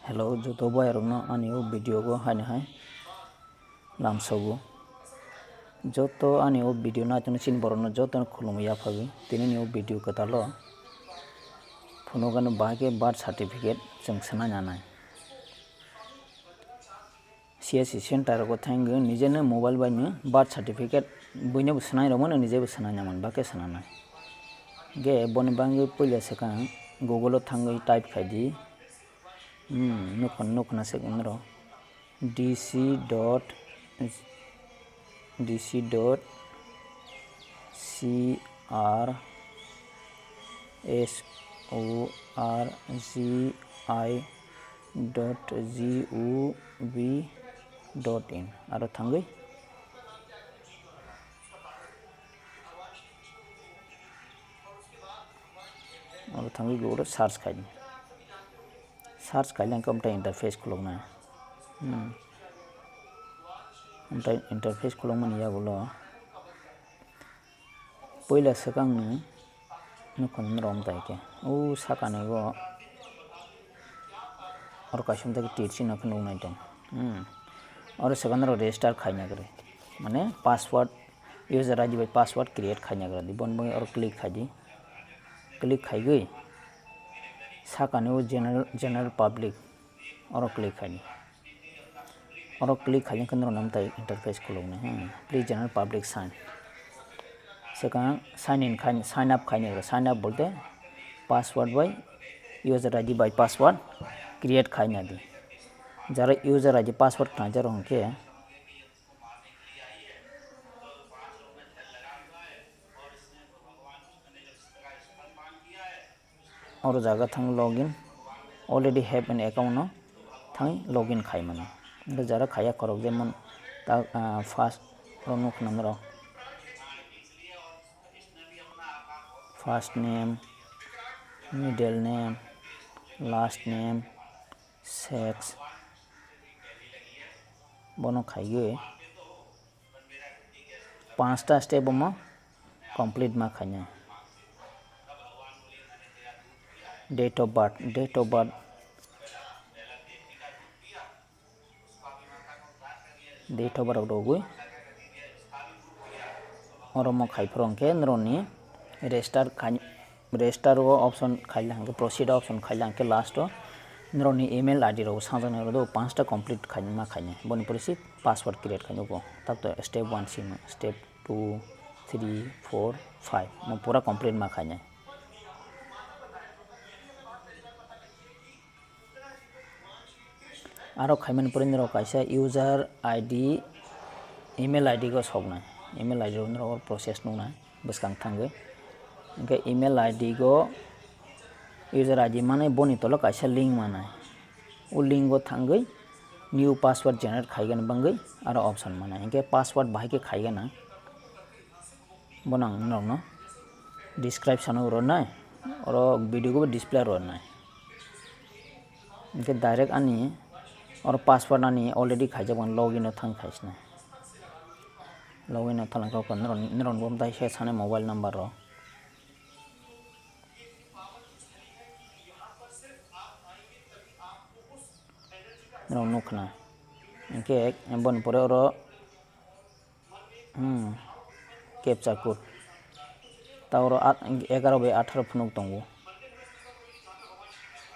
Hello, जो तो boy रुकना आनी वो वीडियो को हाने हाय लामसावो जो तो आनी वो वीडियो ना तो चिन बरनो जो तो खुलुम या फगी तीन नी वो वीडियो कता लो फुनोगन बाके बर्थ सर्टिफिकेट जों सोना जानाय सीएससी सेंटर को थांगे निजे ने मोबाइल बायनो बर्थ सर्टिफिकेट बयनो सोनाय रमन निजे सोना जामन बाके सोनानाय गे बन बांगे पहिले सेका गूगल थांगे टाइप खायदी नुखना से उनरो dc.crgI.gov.in आरो थांगे गूगल सर्च खायदी सर्च खायलां कमटा इंटरफेस खुलुमना इंटरफेस खुलुमन या बोलो पहले सकांनो नुखन रम ताइके ओ साकाने गो और काशम तक टीची नखन उनाय दं और सकांनो रजिस्टर खायना करे माने password user ID bye password create खायना करे दी बन बय और क्लिक खायगै साकाने वो जनरल पब्लिक और क्लिक खायनी और क्लिक खायन कंद्रो नमताय इंटरफेस खुलुमने प्लीज जनरल पब्लिक साइन सेका साइन अप खायने साइन अप बोलते password by user ID bye password create खायना दी जरा यूजर आईडी पासवर्ड खांजर होंके और जगह थांग login already have an account थांग लॉगिन खाय माने जरा खाया करक जेमन ता फार्स्ट रनुक number first name middle name last name sex बनो खाइए 5टा स्टेप में कंप्लीट मा खाइए डेट ऑफ बर्थ दोगुई और मो खाइफरं के नरोनी रजिस्टर वो ऑप्शन खाइलांगे प्रोसीड ऑप्शन खाइलांगे लास्ट नरोनी ईमेल आईडी रो सांजने रो 5टा कंप्लीट खाइने मा खाइने बन परिसि पासवर्ड क्रिएट खाइनो को तब तो स्टेप 1 सिम स्टेप 2 3 4 5 मो पूरा कंप्लीट मा खाइने आरो खाइमन परिन रो काइसा यूजर आईडी ईमेल आईडी को सबना ईमेल आईडी रो प्रोसेस नुना बसकां थांगे इनके ईमेल आईडी को यूजर आईडी माने बनी तलो काइसा लिंक माना वो लिंक को थांगे न्यू पासवर्ड जनरेट खाइगन बंगै आरो ऑप्शन माना इनके पासवर्ड बाहाय के खाइगन बनां न डिस्क्रिप्शन रो ना और वीडियो को डिस्प्ले रो ना इनके डायरेक्ट आनी और पासवर्ड आनी ऑलरेडी खाइजबन लॉगिन थांग खाइसना लॉगिन थांग को नरन बम दाइ से साने मोबाइल नंबर रो नुखना इनके बन परे और कैप्चा कोड तावर 11/18 फुनुक दंगो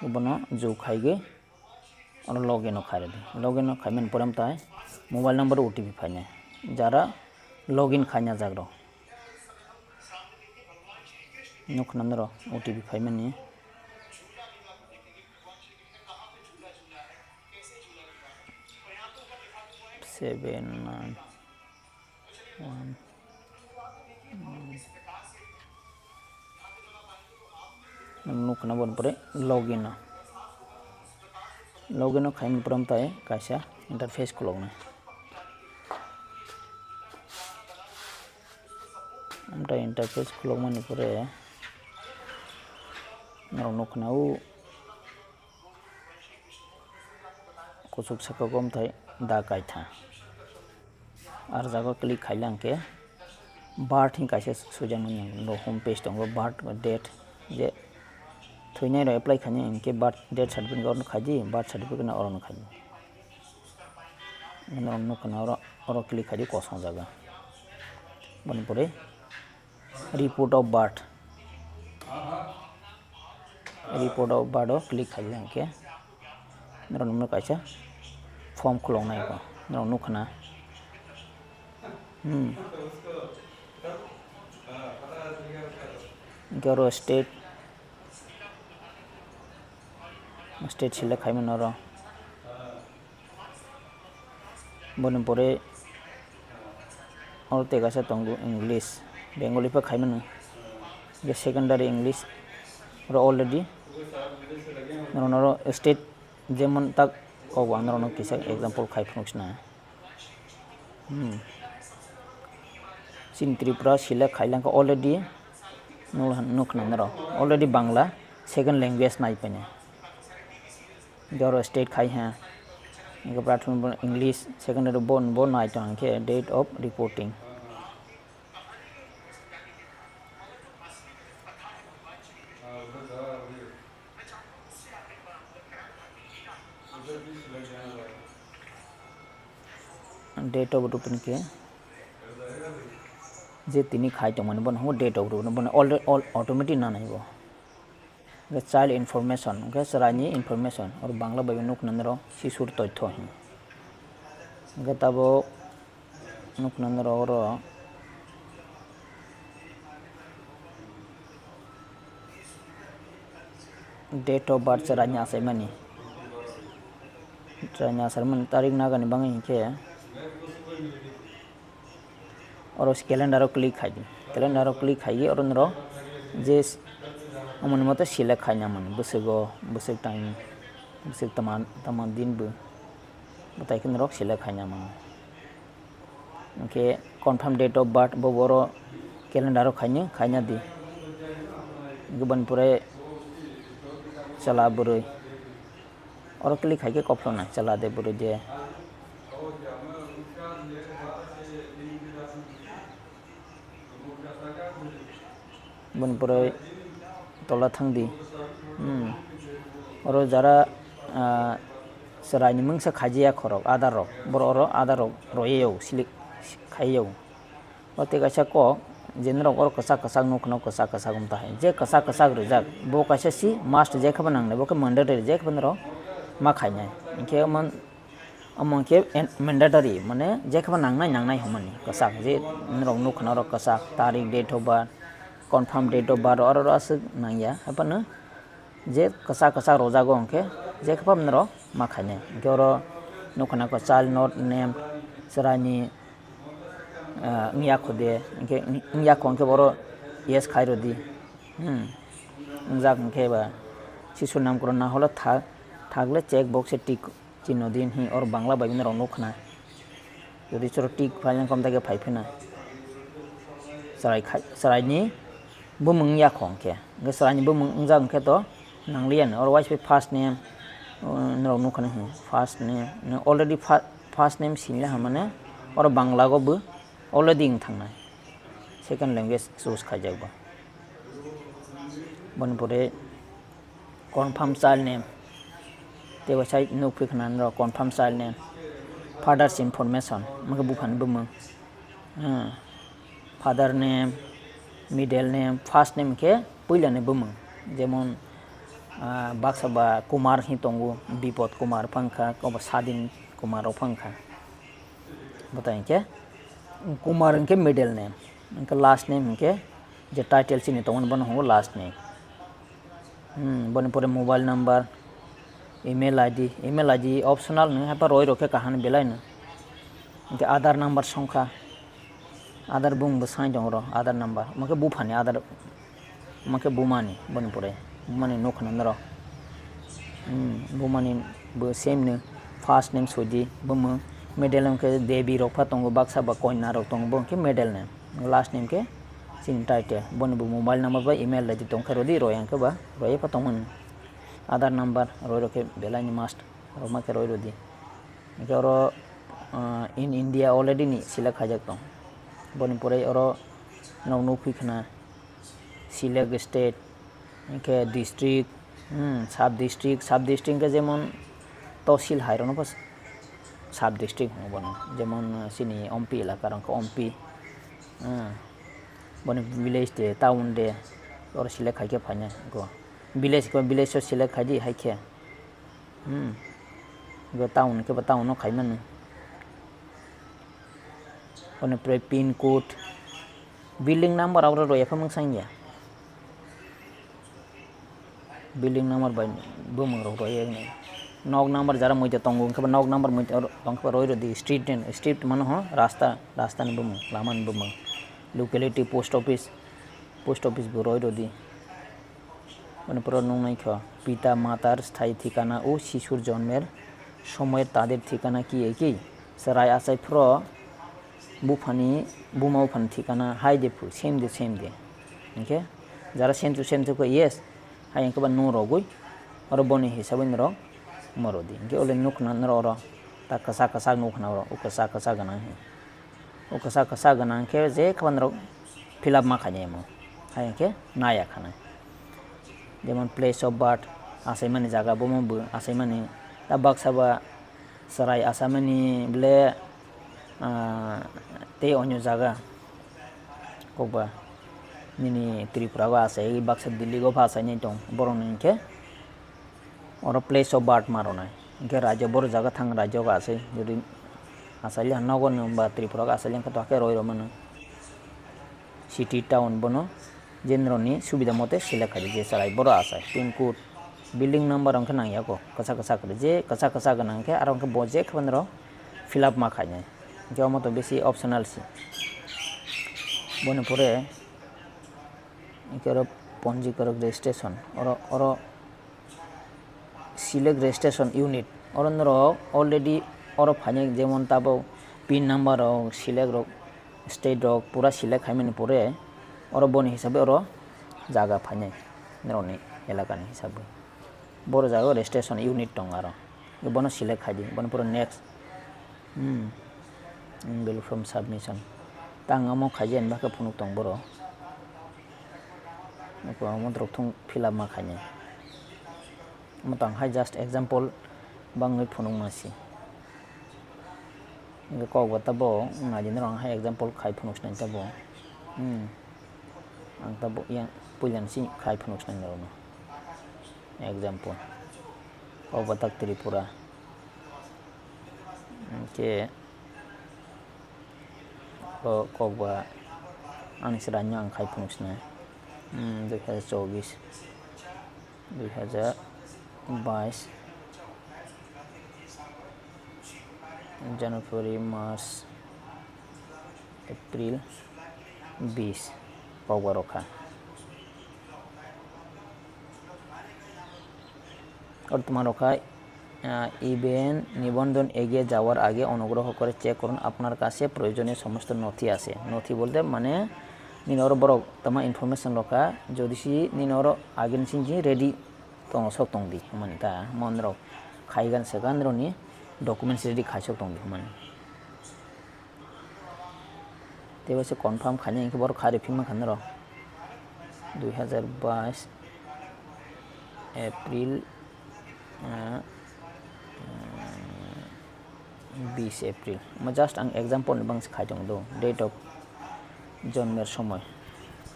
बनो जो खाइगे और लॉगिन खारे लॉगिन खाइमेन परम ताय मोबाइल नंबर ओटीपी फाइने जरा लॉगिन खाइना जाग्रो नुख नंदरो ओटीपी फाइमेन नि 7 9 1 नुख न बन परे लॉगिन खाइमेन परम ताय काइसा इंटरफेस खुलौना ओमफ्राय इंटरफेस खुलौमानि परे नुखनाव कुसुक सकगम थाय दा काइथा आर जागा क्लिक खाइलांके बार्थ ही काइसा सुजान होम पेज दंगो बार्थ डेट जे थुइनाय रो एप्लाई खानि इनके बर्थ डेट सर्टिफिकेट और खाजी बर्थ सर्टिफिकेट ना और खाजी नरो नुकना और क्लिक खाजी कोसों जागा बन परे रिपोर्ट ऑफ बर्थ क्लिक खाजी इनके नरो नुमनो काइसा फॉर्म खुलौनाय को नरो नुखना इनके स्टेट सिलेक्ट खाइमन नरो बन परे और तेगासा तंगु इंग्लिश बेंगली पे खाइमन जे सेकेंडरी इंग्लिश और ऑलरेडी नरो स्टेट जेमन तक को नरो किसा एग्जांपल खाइफुंसना सिन त्रिपुरा सिलेक्ट खाइलांका ऑलरेडी नुखना नरो ऑलरेडी बांग्ला सेकेंड लैंग्वेज नाइ पेने गौर स्टेट खाई हैं इनका प्राथमिक इंग्लिश सेकेंडरी बोन नाइ तो इनके date of reporting date of reporting के जे तिनी खाई तो मन बन हो डेट ऑफ रिपोर्टिंग बन ऑटोमेटिक ना नहीं वो चाइल्ड इनफॉर्मेशन सराइनी इनफॉर्मेशन और बांग्ला बाबी नुक नंदरो शिशुर तथ्य हैं तबो नुक नंदरो और डेट ऑफ बर्थ सराइनी आसाइमानी सराइनी आसाइमान तारीख नागानी बांगे के और उस कैलेंडर क्लिक खाई और नरो जे अमन मत सिलेक्ट खाइना मन बसग टाइम बसग तमान दिन बो बताइ के नरो सिलेक्ट खाइना मन के कंफर्म डेट ऑफ बर्थ बो बरो कैलेंडर खाइना दी गुबन पुरे चला बुरै और क्लिक खाइ के कफलना चला दे बुरै जे बन पुरे तोला थांदी और जरा सराइनी मंगसा खाजिया खरक आदार रक बर आदार रयेउ सिलिक खाइयौ और तेगासा को जेनरक और कसा नुखनो कसा गुमता है जे कसा रिजाक बो कासे सी मास्ट जे खबन नांगने बो के मैंडेटरी जे खबन रो मा खाइनाय इनके अमन के मैंडेटरी माने जे खबन नांगनाय हमनी कसा जे नरक नुखनो र कसा तारीख date of birth confirm date of birth और रस नांगिया अपन जे कसा रोजागो अंके जे खबन रो मा खाइनाय गरो नुखना को child note name Sarani India खुदे इनके इंगिया को अंके बरो यस खाइरो दी इंजाक के बा शिशु नाम को ना होला थागले चेक बॉक्स से टिक चिन्ह दिन ही और बांग्ला बाबिन रो नुखना यदि चरो टिक फाइल कम तक फाइफिना सराइनी बुमंग या खोंके सराइनी बुमंग इंजाक के तो नांगलियन और वाइस पे फर्स्ट नेम नरो नुखना है first name already first name सिनला हमने और बांग्ला को बो ऑलरेडी थांना सेकेंड लैंग्वेज चूज खाइजाबा बनपुरे कन्फर्म चाइल्ड नेम ते वेबसाइट नुफिखना रो confirm child name father's information मके बुफान बुमंग father name middle name first name के पहिलाने बुमंग जेमन बाक्साबा कुमार ही तंगु विपद कुमार पंखा कब सादिन कुमार पंखा बताएं के कुमार इनके मिडिल नेम इनका लास्ट नेम इनके जो टाइटल से नहीं तो बन हो लास्ट नेम बन पूरे mobile number email ID optional नहीं है पर रोई रोके कहानी बेलाय ना इनके आधार नंबर संख्या आधार बुंग बसाई दो रो आधार नंबर मके बुफानी आधार मके बुमानी बन पूरे बुमानी नोखना नरो बुमानी बो सेम ने फर्स्ट नेम सोदी बुम मिडल नेम के देवी रोफा तंगो बाक्सा बा कोइना रो तंगो बो के मिडल नेम लास्ट नेम के सिन टाइटल बन बो मोबाइल नंबर बा ईमेल आईडी तंग रोदी रोयं के बा रोये पतंगन आधार नंबर रोय रोके बेलानी मास्ट रोमा के रोय रोदी रो इन इंडिया ऑलरेडी नि सिलेक्ट खाजक तो बन पुरे और नौ फिखना सिलेक्ट स्टेट इनके डिस्ट्रिक्ट साब डिस्ट्रिक्ट के जेमन तहसिल हाइरन बस साब डिस्ट्रिक्ट बनो जेमन सिनी एमपी एलाकार एमपी बने विलेज दे टाउन दे और सिलेक्ट खाइके फाइने गो विलेज से सिलेक्ट खाइदी हाइके गो टाउन के टाउन खाइमन बने प्रे पिन कोड बिल्डिंग नंबर और रोया फमंग सांगिया बिल्डिंग नंबर बाय बुमंग रोया ने नॉक नंबर जरा मुझे तंगो उनके नॉक नंबर मुझे और तंग रोय दी स्ट्रीट मन हो रास्ता ने बुमंग लामान बुमंग लोकेलिटी पोस्ट ऑफिस रोय दी মানে পুরো নংনাইখ পিতা মাতার স্থায়ী ঠিকানা ও শিশুর জন্মের সময়ের তাদের ঠিকানা কি একই সারাই আসাইফ্র বুফানি বুমাউফানি ঠিকানা হাই দেফু সেম দে ওকে যারা সেম টু কো ইয়েস হাই এনকে বা নো রগই আর বনি হিসাবে নর মরদি ওকে ওলে নুখনা নর অর তা কাসা নুখনা অর ও কাসা গানা হে ও কাসা গানা কে যে খাবান র ফিলআপ মা খানে মো হাই এনকে নায়া খানা जेमन प्लेस अफ बार्थ आसाइमानी जागा बोमबो आसाइमानी ता बाक्साबा सराय आसामानी ब्ले ते अन्य जागा कोबा निनी त्रिपुरा बा आसाइ बाक्सा दिल्ली गो भाषाय नै दं बरनके और प्लेस अफ बार्थ मारनाय के राज्य बर जागा थां राज्य गा आसाइ जदि आसाइले नगन बा त्रिपुरा गा आसाइले का ताके रोय रमन सिटी टाउन बनो जेनरनी सुविधा मते सिलेक्ट खाली जे सराय बरो आसाय पिन कोड बिल्डिंग नंबर अंक नांगिया को कसा करे जे कसा गनां के आरो अंक बजे खबन रो फिलअप मा खाने जो मतो बेसी ऑप्शनल सी बने परे इकर पंजीकरण रजिस्ट्रेशन और सिलेक्ट रजिस्ट्रेशन यूनिट और नरो ऑलरेडी और फाने जेमन Tabo pin number select state पूरा सिलेक्ट खाइमेन परे और बन हिसाब और जागा फाने नरनी एलाकानि हिसाब बर जागा रजिस्ट्रेशन यूनिट दं आरो बन सिलेक्ट खाइदि बन पूरा नेक्स्ट बिल फ्रॉम सबमिशन तांगामो खाइजेन बाके फुनुक दं बर नको मद्रक थं फिलआप मा खाइने मतां हाय जस्ट एग्जांपल बांगै फुनुक मासि को गताबो नाजिन रंग हाय एग्जांपल खाइ फुनुक स्नाय Tabo ang tabo yang pulian si khai phunuk snai no example Batak Tripura ke ko ba ang isranyo ang khai phunuk snai 2022 January March April 20 পাওয়া রক্ষা और তোমার রক্ষায় ইভেন নিবন্ধন এগিয়ে যাওয়ার আগে অনুগ্রহ করে চেক করুন আপনার কাছে প্রয়োজনীয় সমস্ত নথি আছে নথি বলতে মানে নিনর বড় তোমা ইনফরমেশন রক্ষা যদি সি নিনর আগেন সিনজি রেডি তং সক তং দি মানে তা মনর খাইগান সেগান রনি ডকুমেন্টস রেডি খাইসক तंग मन तेवसे कन्फर्म खाने इनके बर खारे फिमा खान र 2022 एप्रिल 20 एप्रिल मैं जस्ट आं एग्जांपल बांस खाइ दं दो डेट अफ जन्मेर समय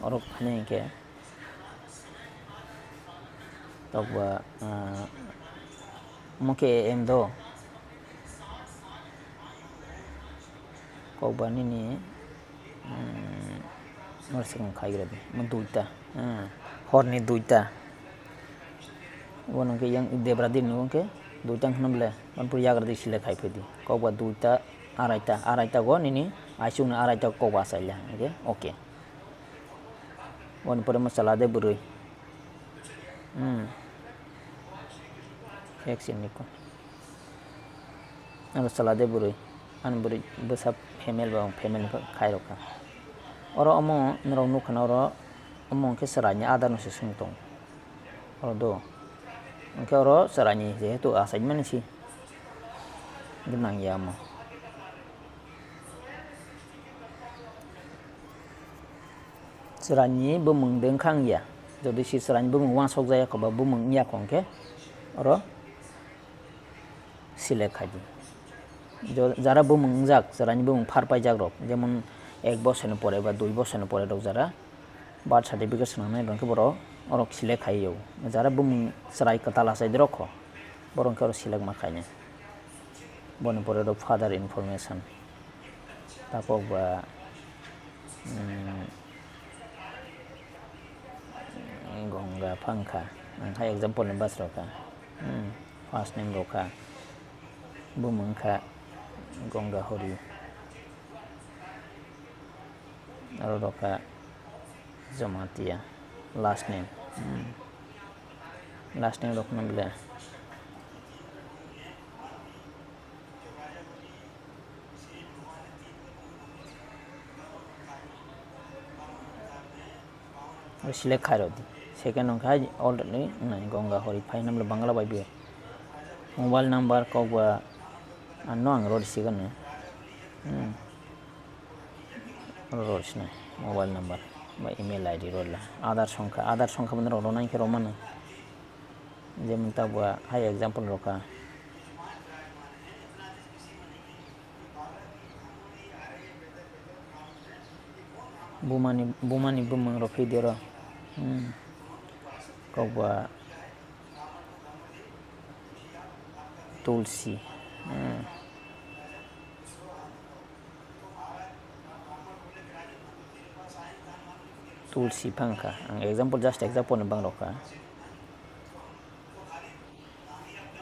और खाने इनके तब मुके एम दो कौबानी नि नरसिंह खाइग्राबी मैं दुईटा हरनी दुईटा वन के yang देब्रादी नु के दुईटा खनमले मनपुर याग्रादी सिले खाइफेदी कौबा दुईटा आराइटा गो निनि आइसुन आराइटा कौबा साइला ओके वन पर मसाला दे बुरुई एक्शन निको अन सलादे बुरुई अन बुरुई बसा फेमेल खाइ रखा और अमो नराव नुखाना और अमो के सरानि आदार नसे सुंतों और दो उनके और सरानि जेहेतु असाइनमेंट सी गिनां यामो सरानि बमुंदों खांगिया যদি si serani bumung wansok jaya koba bumung yakongke oro select khaidi যারা bumung jak jarani bumung pharpai jak rok jemon 1 বছরের পরে বা 2 বছরের পরে রক যারা birth certificate sanamnai rok boro orok select khaiyo যারা bumung serai katala sai rok borong oro select ma khaine boni pore rok further information tapok ba gongga phangkha hai example ni bas roka first name roka bumung kha gongga hori aro roka Jamatia last name rok namle select khairo di second on khai already nai gongga hori phai namle bangla bai bi mobile number ko ba anno ang rod sigan rod sna mobile number বা email id রলা আধার সংখ্যা বন্ধ রনাই কে রমান যেমন তা high example রকা বুমানি বুমং Rafi দিরা কবা তুলসী tulsi phangkha ang example just example bang roka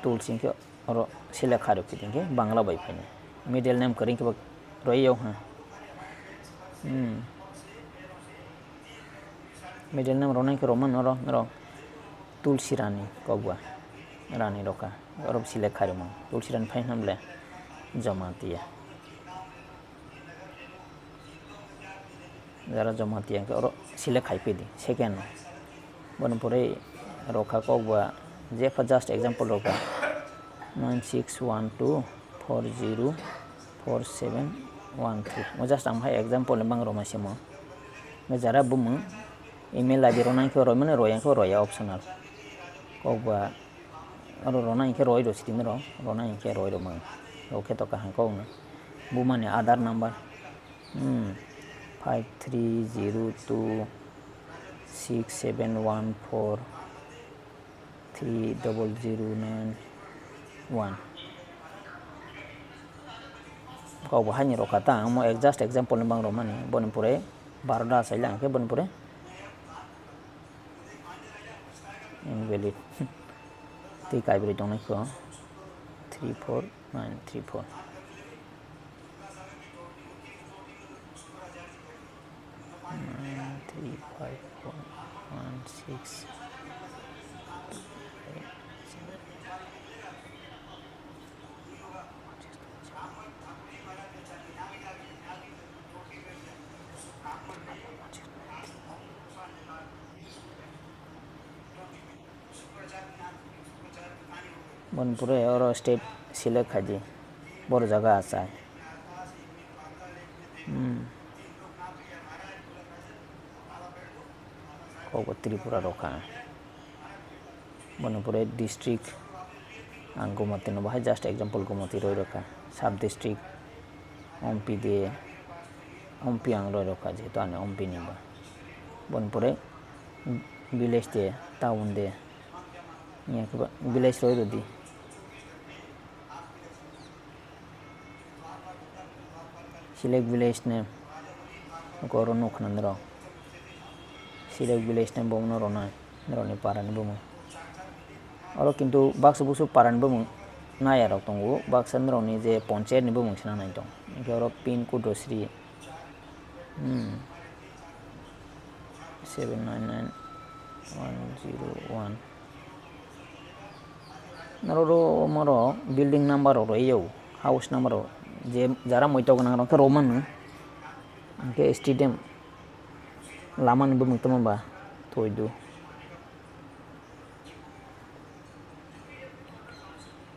tulsi ke oro select kharo kitinge bangla bai phane middle name karing ke royo ha middle name ronai ke roman ro tulsi rani kogwa rani roka oro select kharo mo tulsi rani phai namle jamatia যারা Jamatia oro select khai pedi second bon pore rokha ko ba je for just example rokha 9612404713 mo just am hai example bang roma simo me jara bum email id ronai ko roy mane roya ko roya optional ko ba aro ronai ke roy ro sitin ro ronai ke roy ro ma oke to ka han ko na bumane aadhar number 530267143009 kau bahani rokata amo exact example bang romani bon pure baroda sailang ke bon pure invalid ti kai bri tong ko 34934 3516 बनपुरे और step select खाजी बड़ जगह आसा है त्रिपुरा रखा बनपुरे district आं गोमती न बाहाय just example Gomti रही रखा सब डिस्ट्रिक्ट ओमपी दे ओमपी आं रही रखा जेहेतु आने ओमपी निबा बनपुरे विलेज दे टाउन दे विलेज रही रही सिलेक्ट विलेज ने गौर नखनंद्र सिलेक्ट विलेज ने बमन रना रनी पारानी बम और किंतु बाक्स बुसु पारानी बम नाया रक दंगो बाक्सनरनि जे पंचायत नि बम सिना नाय दं इनके और पिन कोड दसरी 799101 नरो मरो बिल्डिंग नंबर और यो हाउस नंबर जे जरा मोइतो गना रक रोमन इनके स्टेडियम लामान बम तमबा तोयदु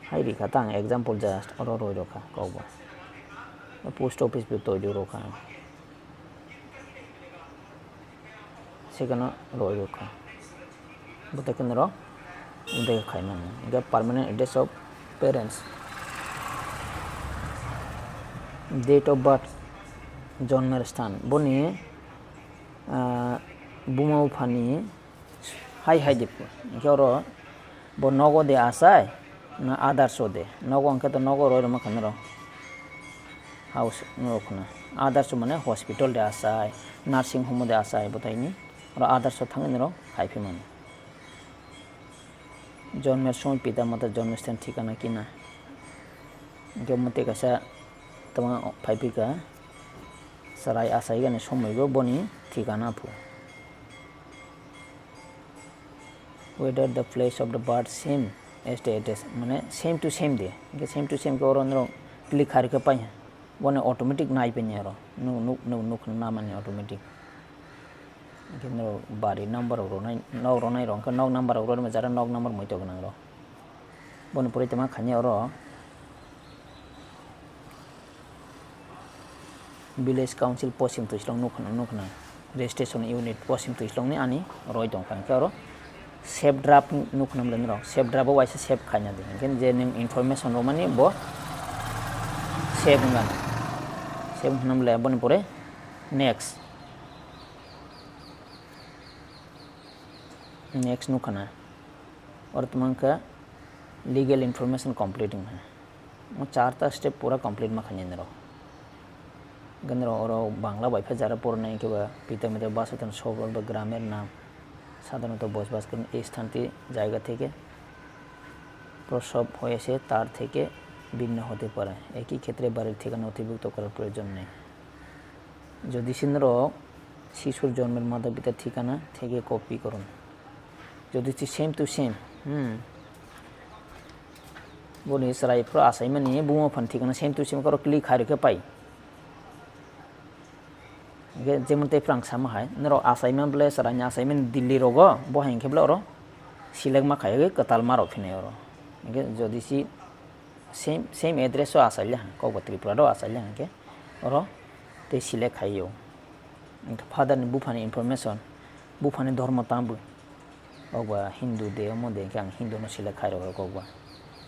हाई रिखा तांग एग्जाम्पल जस्ट और रोय रखा कौबा पोस्ट ऑफिस पे तोयदु रखा सेकंड रोय रखा bote kendro de khaiman ge permanent address of parents, date of birth, জন্মের স্থান বনি বুমাও ফানি হাই হাই দিপ কেওর ব নগো দে আসাই না আদার্স দে নগো অঙ্কে তো নগো রয় রমা খান হাউস নরখনা আদার্স মানে হসপিটাল দে আসাই নার্সিং হোম দে আসাই বতাইনি আর আদার্স থাঙ্গে নর হাইফি মানে জন্মের সময় পিতা মাতার জন্মস্থান ঠিকানা কিনা গমতে কাসা তোমা ফাইপিকা sarai asai gane somoi go boni ঠিকানা পু whether the place of the birth same as the address মানে same to same de ge same to same ko ron click har ke pai bone automatic nai pe nyaro no na mane automatic ge no bari number ro nai rong ka nog number ro ma jara nog number moi to gna ro bone pore tama khanya ro village council posim tuislong nukhna registration unit posim tuislong ni ani roi dong kan karo save draft nukhna mlen ro save draft wa se save khanya de gen je ning information ro mani bo save ngan save nam le bon pore next nukhna और तुमका legal information completing है वो 4 step पूरा complete मा खन्ने रो गंद्र और Bangla वाइफा Zara पढ़ने के बाद पिता मित्र बासतन शोभल व ग्रामेर नाम साधारणत बसबास करें এই স্থানটি জায়গা থেকে প্রসব হয়েছে তার থেকে ভিন্ন হতে পারে একই ক্ষেত্রে বাড়ির ঠিকানা অন্তর্ভুক্ত করার প্রয়োজন নেই যদি শিশুর জন্মের মাতা পিতার ঠিকানা থেকে কপি করুন যদি সেম টু সেম বনি সরাই প্র আসাইমান নিয়ে বুমো ফান ঠিকানা সেম টু সেম করো ক্লিক হারিকে পাই যেমন তাই ফ্রাং সামা হয় নর আসাইমান বলে সারানি আসাইমান দিল্লি রোগ বহাইন খেবলে ওর সিলেক মা খাইগে কতাল মার অফিনে ওর যদি সি সেম এড্রেস আসাইলে কব ত্রিপুরা আসাইলে কে ওর তে সিলেক খাইও ফাদার বুফানি ইনফরমেশন বুফানি ধর্ম তাম্বু অবা হিন্দু দে মদে কে আং হিন্দু নো সিলেক খাই রো কবা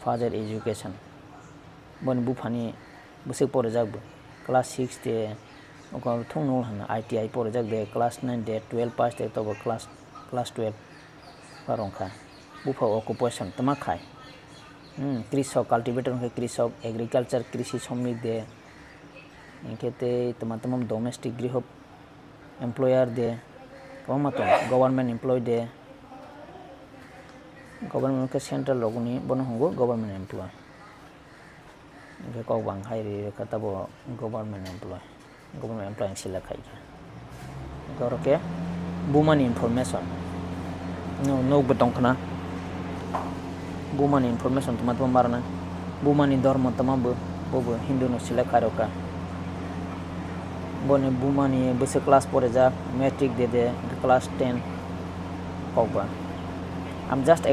ফাদার এডুকেশন বন বুফানি বসে পড়ে যাবো ক্লাস 6 তে ओकर थोंनो हन आईटीआई परे जग दे क्लास 9 दे 12 पास दे तो क्लास 12 परंखा बुफा ऑक्युपेशन तमा खाय कृषक कल्टीवेटर के कृषक एग्रीकल्चर कृषि श्रमिक दे इनकेते तमा डोमेस्टिक गृह employer they कमतो government employ they government के सेंट्रल लोगनी बन होगो गवर्नमेंट एम्प्लॉय के को बां हाय रे कतबो government employ government employee sila kai goro ke woman information no betong kana woman information tuma marna woman dharma tama bo hindu no sila karoka bone woman ye bese class pore ja matric de class 10 koba I'm just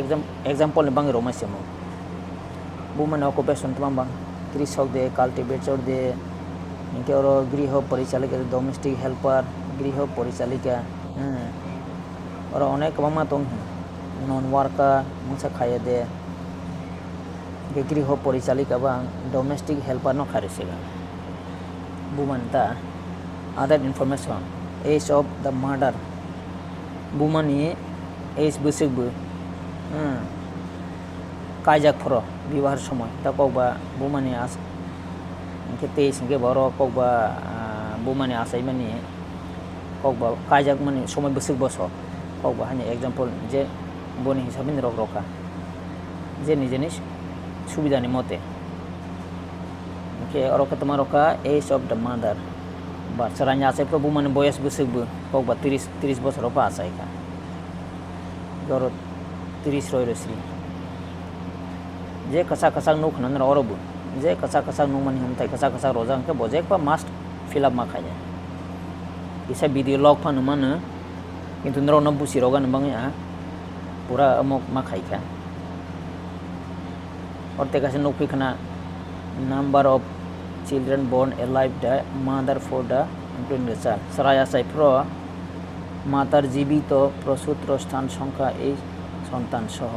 example bang roma semo woman occupation tuma bang कृषक दे cultivator दे इनके और गृह परिचालिका domestic helper गृह परिचालिका और अनेक मामा तो non worker मुसा खाए दे गृह परिचालिका बा डोमेस्टिक हेल्पर न खारेसेगा बुमनता other information age of the mother बुमनी एज बसुब कायजाक फरो विवाह समय तकबा बुमनी आस के तेज के बरो कबा बुमाने आसाई माने कबा कायजाक माने समय बसुक बसो कबा हानि एग्जांपल जे बनि हिसाबै रक रका जे निजेनि सुबिदानि मते के अरका तमारका एज ऑफ द मदर बारसारानि आसाई प्र बुमाने बयस बसुक कबा 30 बছর पा आसाई का गरो 30 रय रसि जे कसा नुख नन रबु जे कसा नुमनी हम थाई कसा रोजा के बोजे पा मास्ट फिलअप मा खाय इसे वीडियो लॉग फान मन किंतु नरो न बुसी रोगा न बंग पूरा अमोक मा खाय का और ते कसे नुक फिखना number of children born alive the mother for the including the child सराया साइप्रो मातार जीवित प्रसूत स्थान संख्या এই সন্তান সহ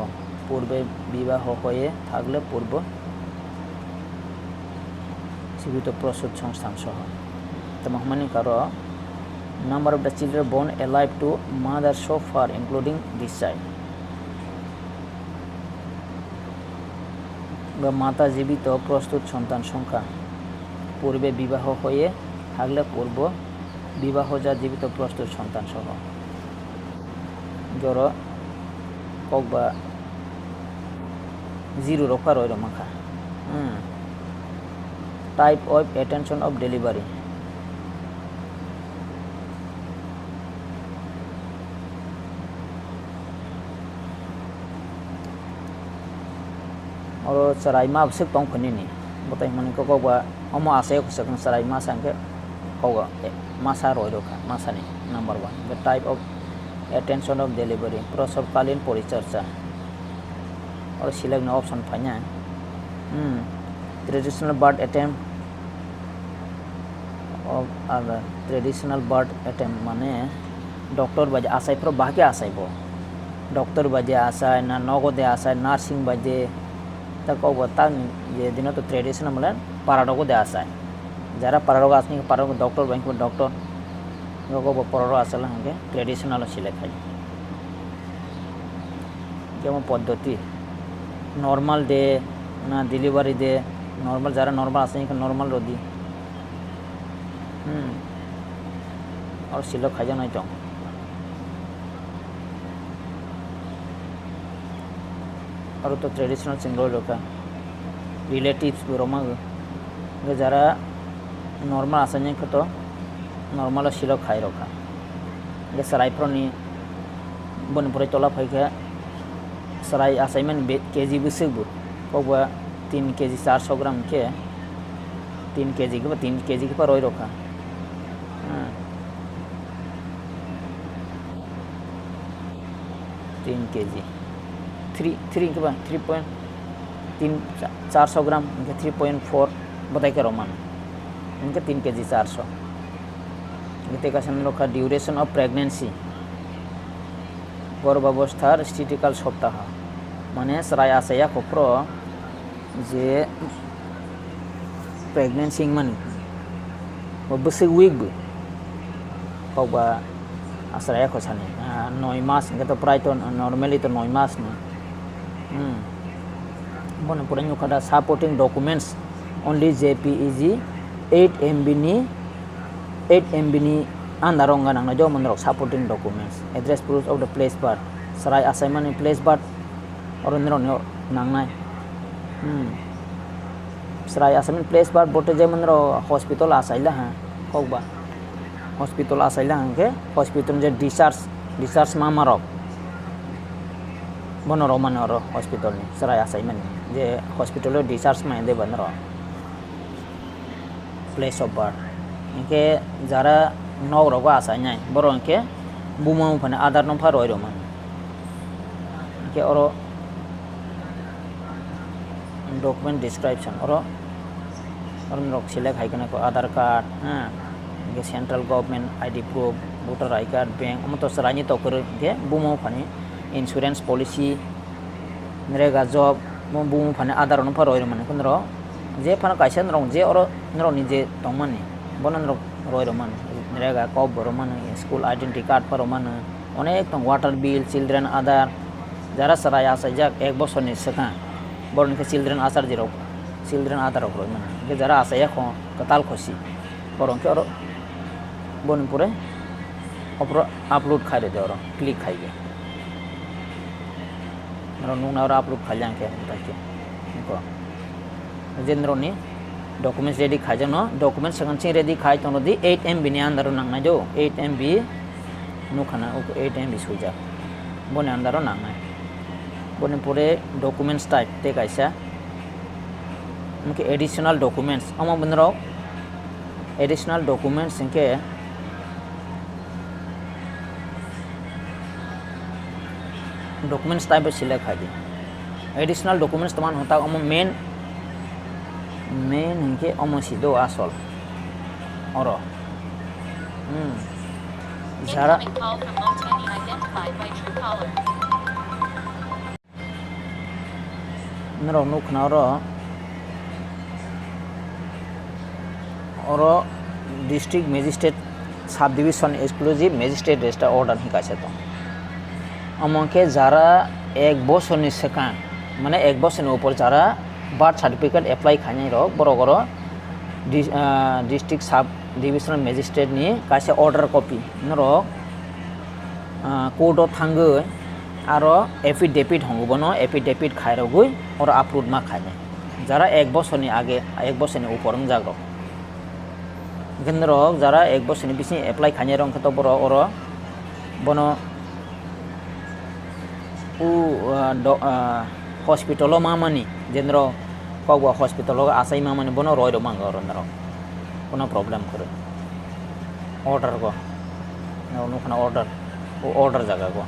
পূর্বে বিবাহ হয়ে থাকলে পূর্ব জীবিত প্রসূত সংস্থান সহ তেমনি কারো number of the children born alive to mother so far including this child বা মাতা জীবিত প্রস্তুত সন্তান সংখ্যা পূর্বে বিবাহ হয়ে থাকলে পূর্ব বিবাহজাত জীবিত প্রস্তুত সন্তান সহ জড় কক বা জিরো রোকা রয় মাখা type of attention of delivery और सराय मा से तों खनि नि बताइ मनि को बा अमो आसे को सकन सराय मा संके कोगा मासा रोय रोखा मासा नि number 1 the type of attention of delivery प्रसवकालीन परिचर्या और सिलेक्ट न ऑप्शन फाइना traditional birth attempt of traditional birth attempt माने डॉक्टर बाजे आसाय प्रो बाके आसाय बो डॉक्टर बाजे आसाय ना नगदे आसाय नार्सिंग बाजे तक तान ये दिनों तो ट्रेडिशनल मतलब पाराडोगो दे आसाय जरा पाराडोगो आसनी पाराडोगो डॉक्टर बैंक में डॉक्टर लोगों को पाराडो आसाला हंगे ट्रेडिशनल सिलेक्ट है जेमन पद्धति नॉर्मल डे ना डिलीवरी डे नॉर्मल जरा नॉर्मल आसनी का नॉर्मल रोदी और सिलो खाजा नहीं तो और तो ट्रेडिशनल सिंगल रखा रिलेटिव्स रोमा जरा नॉर्मल आसानी को तो नॉर्मल सिलो खाई रखा ये सराय प्रोनी बनपुरे तोला फाइका सराय असाइनमेंट केजी बिसुबु कोबा 3 केजी 400 ग्राम के 3 केजी के 3 केजी के पर रोई रखा 3 केजी 3 के बाद 3.400 ग्राम इनके 3.4 बताई के रोमान इनके 3 केजी 400 इनके का समय रखा ड्यूरेशन ऑफ प्रेगनेंसी गर्भावस्थार स्थितिकाल सप्ताह माने सराय आसाया कप्रो जे प्रेगनेंसी माने बसे वीक बो कबा आसराया को साने 9 मास इनके तो प्राय तो नॉर्मली तो 9 मास ने बने पुरा नुखदा supporting documents only JPEG 8 MB ni andaronga nang jo monro supporting documents address proof of the place birth sarai assignment in place birth or nro nang nai sarai assignment place birth bote je monro hospital asaila ha kokba hospital asaila ke hospital je discharge mamarok bonoro manoro hospital ni sarai assignment je hospital lo discharge ma de banro place of birth इनके जरा नौ रोगा आसा नहीं बरो इनके बुमा फने आधार number रोय Roman इनके और document description और नोक सिलेक्ट हाई को आधार कार्ड इनके central government ID proof voter I card bank हम तो सरानी तो कर इनके बुमा फने इंश्योरेंस पॉलिसी नरेगा जॉब बुमा फने आधार नंबर रोय रोमान कुनरो जे फने कैसे नरो जे और नरो निजे तंगमानी बनन रोय रोमान नरेगा कब रोमान स्कूल आइडेंटिटी कार्ड पर रोमान अनेक तो वाटर बिल चिल्ड्रेन आधार जरा सराय आसा जाक 1 बছর नि सका बरन के चिल्ड्रेन आसार जिरो चिल्ड्रेन आधार रोय मान के जरा आसा या खो कताल खोसी बरन के और बन पुरे अपरो अपलोड खाइ दे और क्लिक खाइ गे नरो नुना और अपलोड खाइ जाके ताके को जेनरोनी डॉक्यूमेंट्स रेडी खाई जानो डॉक्यूमेंट्स संगन रेडी खाई तो नदी 8 MB नि अंदर नांगना जो 8 MB नुखाना 8 MB सुजा बने अंदर नांगना बने पूरे डॉक्यूमेंट्स टाइप ते कैसा उनके एडिशनल डॉक्यूमेंट्स हम बंदरो एडिशनल डॉक्यूमेंट्स इनके डॉक्यूमेंट्स टाइप सिलेक्ट खाई एडिशनल डॉक्यूमेंट्स तमान होता हम मेन इनके अमसिदो आसल और जरा nro nukna oro district magistrate subdivision exclusive magistrate register order hingkaise to amongke jara ek bosorni sekang mane ek bosorni upor jara birth certificate apply khainai rok borok district subdivision magistrate ni kaise order copy norok court o thangoi aro affidavit hongobono affidavit khairogui oro upload ma khainai jara ek bosorni age ek bosorni upor ongjak rok rok jara ek bosorni bisi apply khainai rok to boro oro bono hospital o mamani jendro kogwa hospital o asai mamani bono roi ro mango ro naro kono problem kore order go no kana order jaga go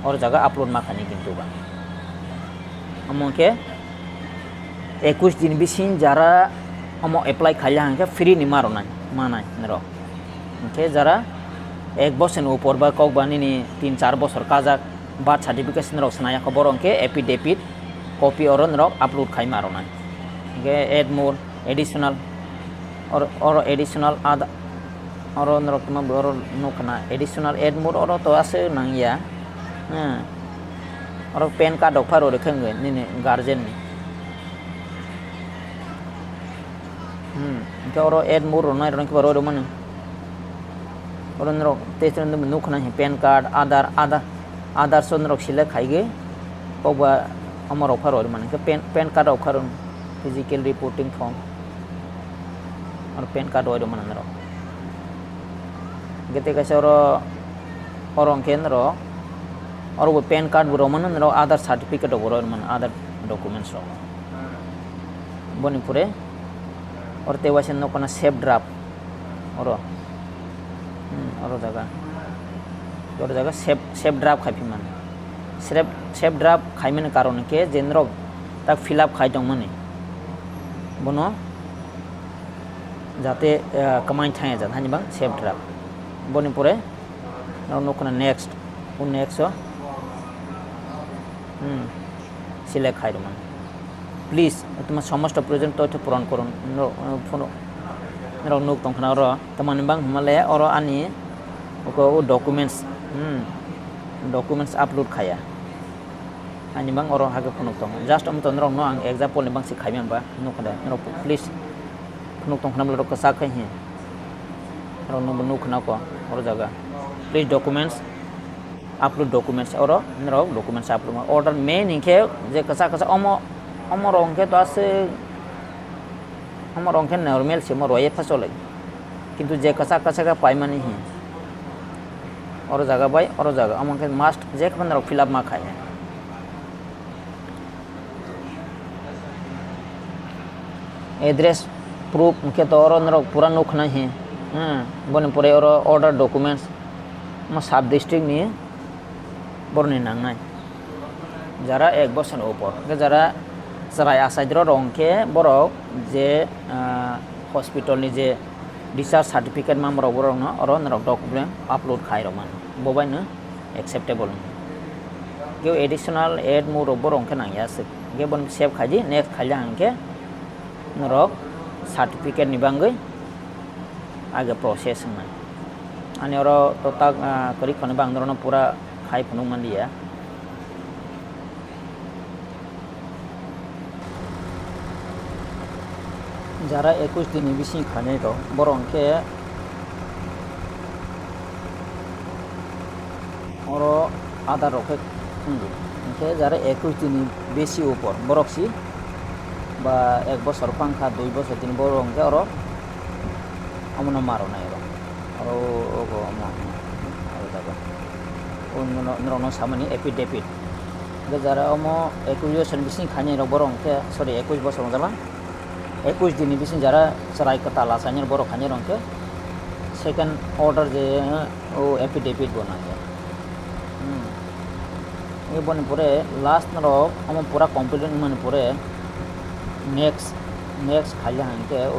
और जगह upload मा खानी किंतु बा अमोके 21 दिन बिसिन जरा Amo apply खाया हंके free नि मारो नाय मानाय नरो ओके जरा एक बछर ऊपर बा कक बानी नि 3-4 बछर काजा बर्थ सर्टिफिकेट नरो सनाया खबर अंके एफिडेविट कॉपी और नरो अपलोड खाई मारो नाय ओके एड मोर एडिशनल और एडिशनल आदा और नरो तमा और नोखना एडिशनल एड मोर और तो आसे नांगिया और पेन कार्ड ऑफर और रखेंगे नहीं गार्जियन ने क्या और एड मोर रोना रोना के बारे में और नरो तेज रंग में नुकना है पेन कार्ड आधार सो नरो सिलेक्ट खाएंगे कोबा अमर ऑफर और माने के PAN card offer physical reporting form और पेन कार्ड और माने नरो गते कैसे और अंके नरो और वो पेन कार्ड वो रोमन नरो आधार सर्टिफिकेट वो मन आधार डॉक्यूमेंट्स रो बनी पूरे और तेवासे नो कोना सेफ ड्राफ्ट और जगह सेफ ड्राफ्ट खाइफि मन सेफ ड्राफ्ट खाइमेन कारण के जेनरो तक फिलअप खाइ दं मने बनो जाते कमाई थाया जा हानि बां सेफ ड्राफ्ट बनी पूरे नो कोना नेक्स्ट सिलेक्ट खाई मान प्लीज तुम समस्त प्रयोजन तथ्य पूरण करुन नुक तंखना तमान बांग हमाले और आनी डॉक्यूमेंट्स अपलोड खाया आनी बांग और हागे फनुक तंग जस्ट हम तंद्र नो आं एग्जांपल ने बांग सिखाइ मेनबा नुखदा नो प्लीज फनुक तंखना लो कसा खै हे नो नुखना को और जगह प्लीज डॉक्यूमेंट्स अपलोड डॉक्यूमेंट्स और नरो डॉक्यूमेंट्स अपलोड ऑर्डर मेन इनके जे कसा अमो रंके तो आसे अमो रंके नॉर्मल से मो रोये फसले किंतु जे कसा का पाइ माने ही और जगह बाय और जगह अमो के मास्ट जे खन नरो फिलअप मा खाय एड्रेस प्रूफ के तो और नरो पूरा नुख नहीं बने पूरे और ऑर्डर डॉक्यूमेंट्स म सब डिस्ट्रिक्ट नि बरनि नांनाय जरा एक बछर ऊपर के जरा आसाइद्र रंके बरक जे हॉस्पिटल नि जे डिस्चार्ज सर्टिफिकेट मा मरो बरनो और नरक डॉक्यूमेंट अपलोड खाइरो मान बोबायनो एक्सेप्टेबल के एडिशनल एड मोर बरंके नांयास के बन सेव खाइदि नेक्स्ट खाइला हंके नरक सर्टिफिकेट नि बांगै आगे प्रोसेस में आने और तो तक करी खने बांगदरनो पूरा खाई फनु मंदिया जरा 21 दिन बिसि खाने तो बरंके और आधार रखे इनके जरा 21 दिन बेसी ऊपर बरकसी बा 1 बছর पांखा 2 बছর 3 बरंके और अमनो मारो ना और ओगो अमो नरनो सामने एफिडेविट जरा अमो 21 बছর बिसि खाने रो बरंके सॉरी 21 बছর जाला 21 दिन बिसि जरा सराय कता लासानि बर खाने रंके सेकंड ऑर्डर जे ओ एफिडेविट बनाया ये बने पूरे लास्ट नरो अमो पूरा कंप्लीट मन पूरे नेक्स्ट खाइला हंके ओ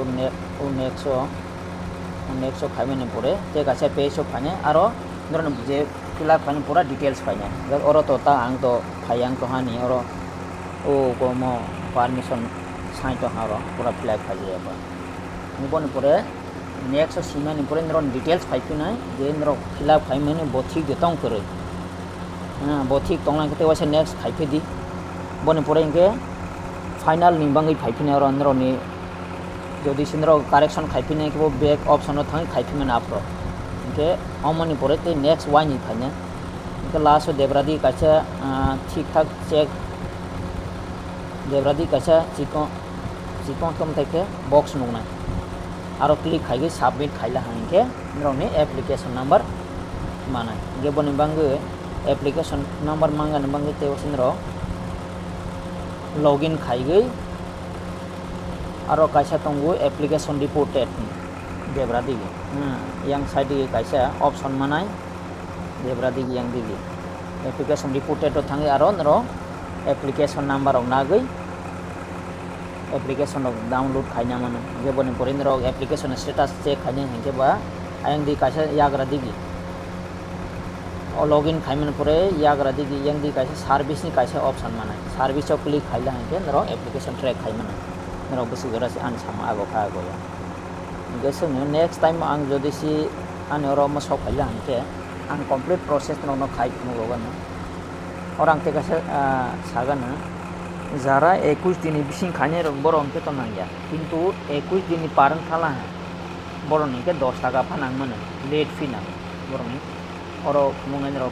नेक्स्ट खाइमेने पूरे ते गासे पेज फाने आरो नरन जे फिलअप फाने पूरा डिटेल्स फाने और तो ता आं तो फायांग तो हानि और ओ को मो permission sign to haro pura flag khaji aba nibon pore next sima ni pore ndron details phaipina je ndro fill up phaimene bothi getong kore bothi tonglang kete wase next khaipe di bone pore inge final ni bangi phaipina ro ndro ni jodi sindro correction khaipine ke back option thang khaipimen apro inge amoni pore te next one ni phanya inge last debradi kacha ठीक ठाक check debradi kacha chikon tom take box nungna aro click khaige submit khaila hanke ndrone application number mana ge bone bange application number manga bange te osindro login khaige aro kaisa tongu application reported debradi yang side ge kaisa option manai debradi yang digi application reported to thangi aro ndro application number of nagai application of download khaina mana ge bone porindro application status check khanya henge ba ayang di kaisa yagra digi o login khaimen pore yagra digi yang di kaisa service ni kaisa option mana service of click khaila henge ndro application track khaimana ndro busu gara se an sama ago kha go ya ge sung next time ang jodi si an oro ma sok khaila henge an complete process no khai no logan orang te kaisa sagana যারা 21 দিন বিসিং খানের বড় অঙ্কে তো নাইয়া কিন্তু 21 দিন পারন খালা বড় নিকে 10 টাকা ফানাং মানে লেট ফি না বড় নি অর মঙ্গেন্দ্র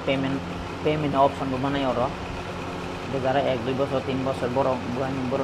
পেমেন্ট অপশন বানাই অর যারা 1 2 বছর 3 বছর বড় বড়